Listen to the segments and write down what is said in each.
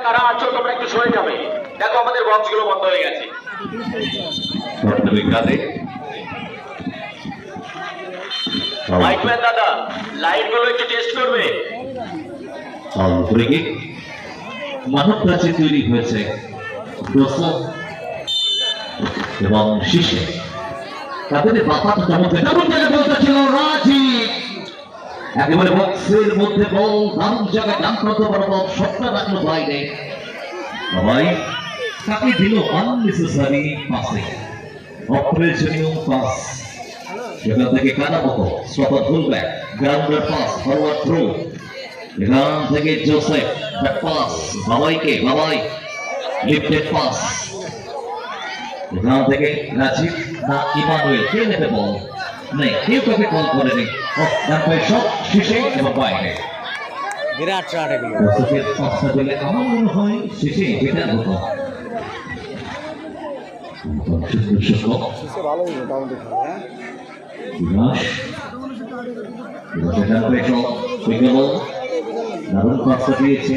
কারা আছো তোমরা একটু সরে যাবে, দেখো আমাদের বক্স গুলো বন্ধ হয়ে গেছে। মাইকম্যান দাদা লাইট গুলো একটু টেস্ট করবে। মানব প্রাচীর তৈরি হয়েছে এবং শীর্ষে তাদের বাপাত ছিল রাজীব, একেবারে বক্সের মধ্যে বল দারুণ জায়গায় ডানপ্রান্ত বরাবর সবটা রাখলো বাইরে, সবাই তাকে দিল আননেসেসারি পাসে, অপ্রয়োজনীয় পাস। সেখান থেকে কানা মতো stopper fullback, grounder pass, forward throw, এখান থেকে জোসেফ ব্যাক পাস বাবাইকে, বাবাই লিফটেড পাস, এখান থেকে রাজীব না ইমানুয়েল কে নেবে বল নেই, কেউ তাকে কল করেনি, সব শেষে এবং বাইরে বিরাট শট এগুলো। দর্শকের পাঁচটা দিলে আমার মনে হয় শেষে বেটার হতো। দারুণ পাঁচটা দিয়েছে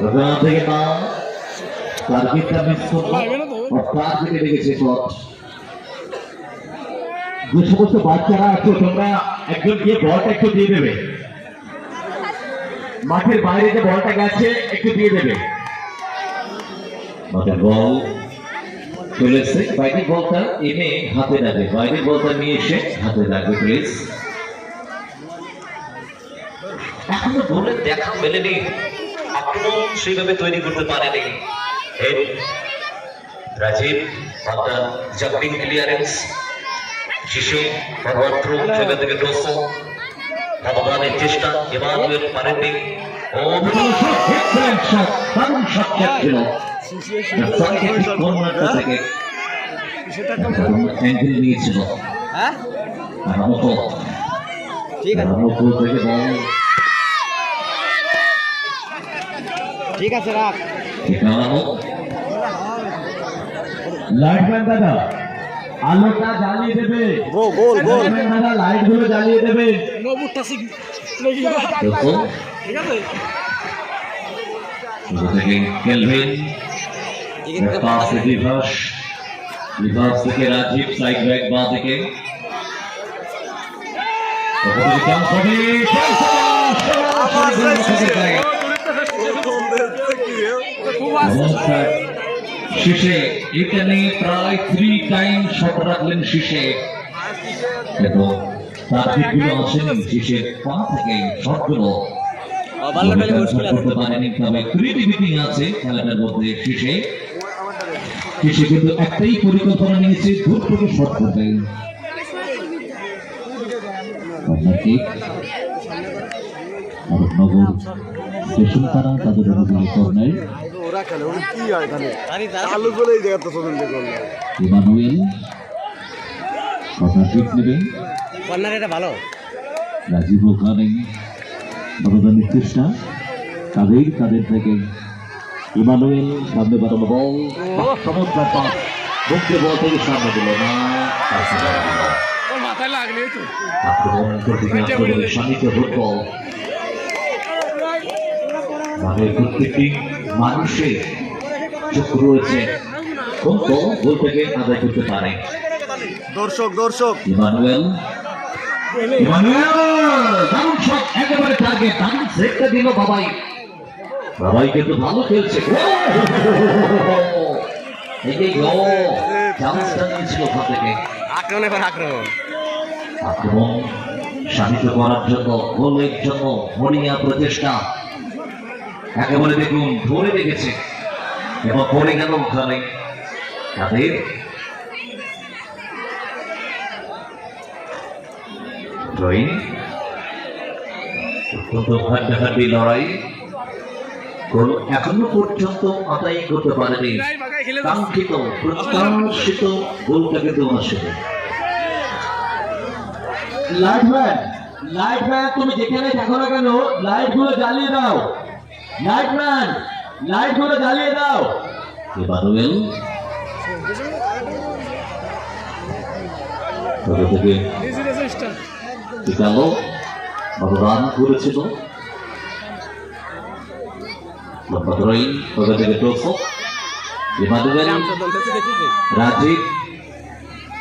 ওখান থেকে না টার্গেটটা মিস করলো, তার দিকে লেগেছে শট। যে সমস্ত বাচ্চারা আছো তোমরা একজন গিয়ে বলটা একটু দিয়ে দেবে, মাঠের বাইরে যে বলটা গেছে একটু দিয়ে দেবে। মাঠের বল চলে এসছে, বাইরের বলটা এনে হাতে রাখবে, বাইরের বলটা নিয়ে এসে হাতে রাখবে প্লিজ। এখনো গোলের দেখা মেলেনি, আক্রমণ সেইভাবে তৈরি করতে পারেনি রাজীব। জাম্পিং ক্লিয়ারেন্স শিশু ফরওয়ার্ড থ্রো, সেখান থেকে ডোসো ভগবানের চেষ্টা, ইমানুয়েল পারেননি। ও নিয়েছিল ঠিক আছে রাখ। লাইটম্যান দাদা আলোটা জ্বালিয়ে দেবে, গোল গোল দাদা লাইট গুলো জ্বালিয়ে দেবে। কেলভিন পাস রিভার্স, রিভার্স থেকে রাজীব সাইড ব্যাক বাঁ দিকে, শেষে এখানে প্রায় 3 টাইম শট রাখলেন শেষে, এবং তার দিকগুলো আসেনি শেষের পা থেকে শটগুলো করতে পারেনি। তবে ক্রিয়েটিভিটি আছে খেলাটার মধ্যে। শেষে শেষে কিন্তু একটাই পরিকল্পনা নিয়েছে, দূর থেকে শট করবেন। নগর স্টেশন তারা তাদের কর্নার ইমানুয়েল কর্নার নেবেন, কর্নার এটা ভালো। রাজীব ওখানে বড়দানের চেষ্টা, তাদের থেকে ইমানুয়েল সামনে বাড়ানো বল, চমৎকার পাস, মুখে বল থেকে সামনে দিল না, ফুটবল প্রত্যেকটি মানুষের চোখ রয়েছে, কোন দল গোল থেকে আদায় করতে পারে। দর্শক ইমানুয়েল দারুণ শট, একেবারে টার্গেট, দারুণ সেটটা দিল বাবাই, বাবাই কিন্তু ভালো খেলছে। চান্সটা নিয়েছিল ওখান থেকে, আক্রমণ শানিত করার জন্য, গোলের জন্য মরিয়া প্রচেষ্টা, একেবারে দেখুন ধরে রেখেছে এবং পড়ে গেল ওখানে তাদের ড্রয়িং। অত্যন্ত হাড্ডাহাড্ডি লড়াই, গোল এখনো পর্যন্ত আদায় করতে পারেনি, কাঙ্ক্ষিত প্রত্যাশিত গোলটা কিন্তু আসেনি। লাইটম্যান তুমি যেখানে দেখো না কেন লাইট গুলো জ্বালিয়ে দাও, লাইটম্যান লাইট গুলো জ্বালিয়ে দাও। ইমানুয়েল থেকে গেল, রান করেছিল লম্বা ধরেই ওখান থেকে টোসক ইমানুয়েল রাজীব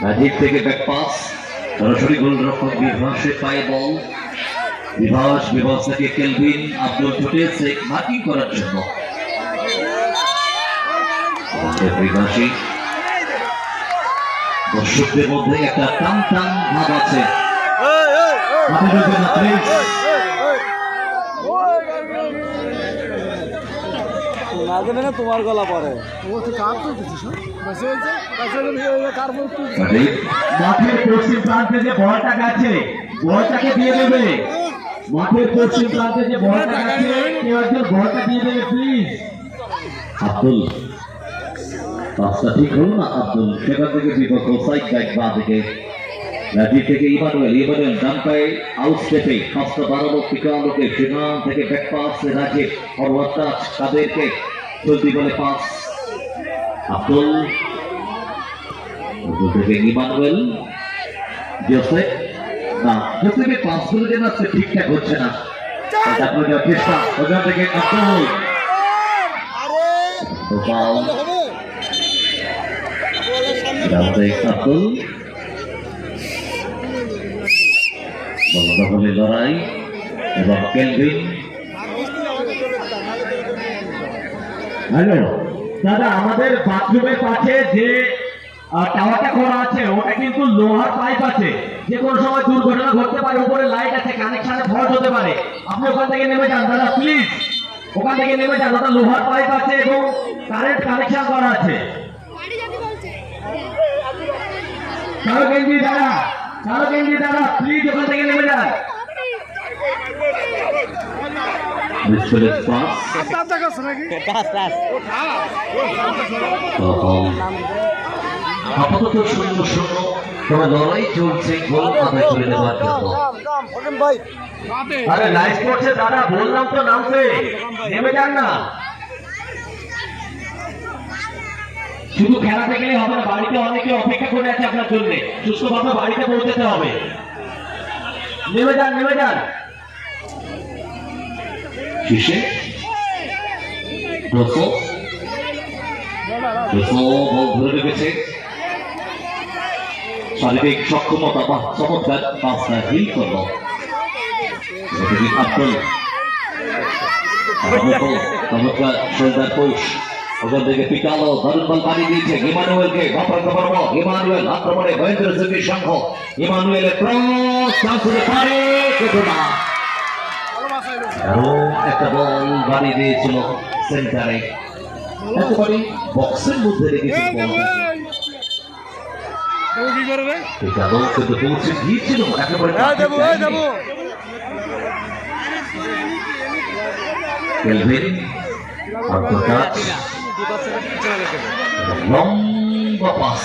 রাজীব থেকে ব্যাক পাস সরাসরি গোলরক্ষক বিভাসের পায়ে বল বিভাস থেকে কেলভিন আব্দুল ছুটেছে মার্কিং করার জন্য বিভাসী দর্শকদের মধ্যে একটা টান টান ভাব আছে তোমার গলা পরে মাঠের পশ্চিম প্রান্তে যে বলটা গেছে বলটাকে দিয়ে দেবে মাঠের পশ্চিম প্রান্তে যে বলটা গেছে কেউ একজন বলটা দিয়ে দেবে প্লিজ আব্দুল পাঁচটা ঠিক হলো না আব্দুল সেখান থেকে বিপক্ষ সাইড ব্যাক বা থেকে রাজি থেকে ইমানুয়েল ডান পায়ে আউট স্টেপে পাঁচটা বাড়ানো পিকানোকে সেখান থেকে back pass Rajib forward touch তাদেরকে চলতি বলে পাস আব্দুল থেকে ইমানুয়েল জোসেফ না জোসেফের পাসগুলো যেন আজকে ঠিকঠাক হচ্ছে না আপনাদের চেষ্টা ওখান থেকে আব্দুল আব্দুল বলে লড়াই এবং কেলভিন হ্যালো দাদা আমাদের বাথরুমের পাশে যে টাওয়ারটা করা আছে ওটা কিন্তু লোহার পাইপ আছে যে কোনো সময় দুর্ঘটনা ঘটতে পারে উপরে লাইট আছে কানেকশনে ফল্ট হতে পারে আপনি ওখান থেকে নেমে যান দাদা প্লিজ ওখান থেকে নেমে যান ওটা লোহার পাইপ আছে এবং কারেন্ট কানেকশন করা আছে চালক এনজি দাদা প্লিজ ওখান থেকে নেমে যান আপাতত 0-0 তবে লড়াই চলছে গোল আদায় করে নেওয়ার জন্য আরে লাইভ করছে দাদা বললাম তো নামছে নেমে যান না শুধু খেলাতে গেলে হবে না বাড়িতে অনেকে অপেক্ষা করে আছে আপনার জন্য সুস্থভাবে বাড়িতে পৌঁছাতে হবে নেমে যান শীর্ষে বল ধরে রেখেছে শারীরিক সক্ষমতা বা চমৎকার পাঁচটা হিল করল আব্দুল চমৎকার শোল্ডার পুশ ওখান থেকে পিটালো দারুণ বল পানি দিয়েছে ইমানুয়েলকে ইমানুয়েল আক্রমণে মহেন্দ্র সিংহের সংঘ ইমানুয়েলের ক্রস চান্স হতে পারে আরো একটা বল বাড়ি দিয়েছিল সেন্টারে একেবারে বক্সের মধ্যে রেখেছে কিন্তু পৌঁছে গিয়েছিল একেবারে কেলভিন লম্বা পাস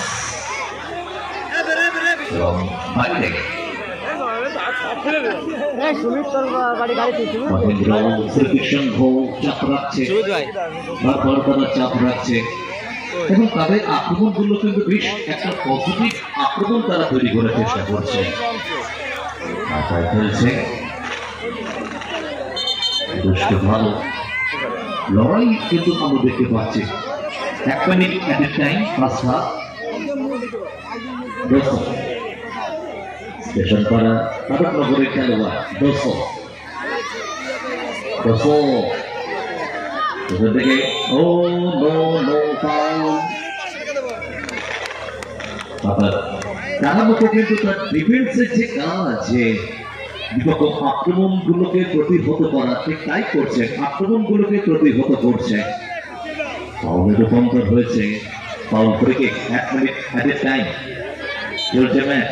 বাইরে চাপ রাখছে এবং তাদের আক্রমণ গুলো কিন্তু বেশ একটা পজিটিভ আক্রমণ তারা তৈরি করার চেষ্টা করছে খেলছে ভালো লড়াই কিন্তু আমরা দেখতে পাচ্ছি 1 মিনিট এট এ টাইম ফার্স্ট হাফ স্টেশন পাড়া তারকনগরের খেলোয়াড় থেকে ও নো ফাউল তারা মতো কিন্তু তার ডিফেন্সের যে কাজ যে বিপক্ষ আক্রমণ গুলোকে প্রতিহত করা ঠিক তাই করছে আক্রমণ গুলোকে প্রতিহত করছে ফাউলে রূপান্তর হয়েছে ফাউল ফ্রি কিক 1 মিনিট এট এ টাইম চলছে ম্যাচ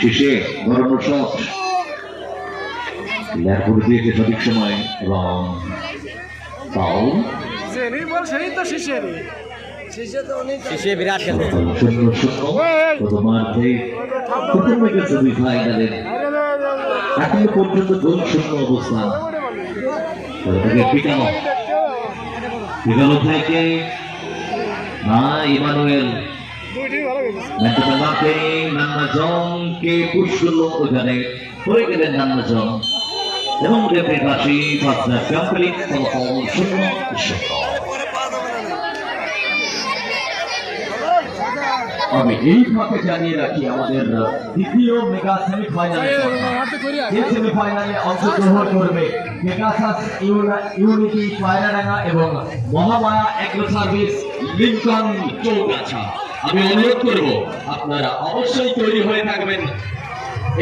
শেষে গড়ানো শট ল্যার করে দিয়েছে সঠিক সময় এবং ফাউল শেষে বিরাট খেলছে এখনো পর্যন্ত গোল শূন্য অবস্থান পিটানো থেকে ইমানুয়েল নান্না জংকে পুশ করলো ওখানে পড়ে গেলেন নান্না জং এবং রেফারি রাশি কমপ্লিট ফলাফল 0-0। আমি এই ফাঁকে জানিয়ে রাখি আমাদের দ্বিতীয় মেগা সেমিফাইনালে যে সেমিফাইনালে অংশগ্রহণ করবে পেগাসাস ইউনিটি পায়রাডাঙ্গা এবং Mahamaya agro service Lincoln Chougachha. আমি অনুরোধ করব আপনারা অবশ্যই তৈরি হয়ে থাকবেন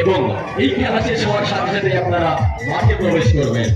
এবং এই খেলা শেষ হওয়ার সাথে সাথে আপনারা মাঠে প্রবেশ করবেন।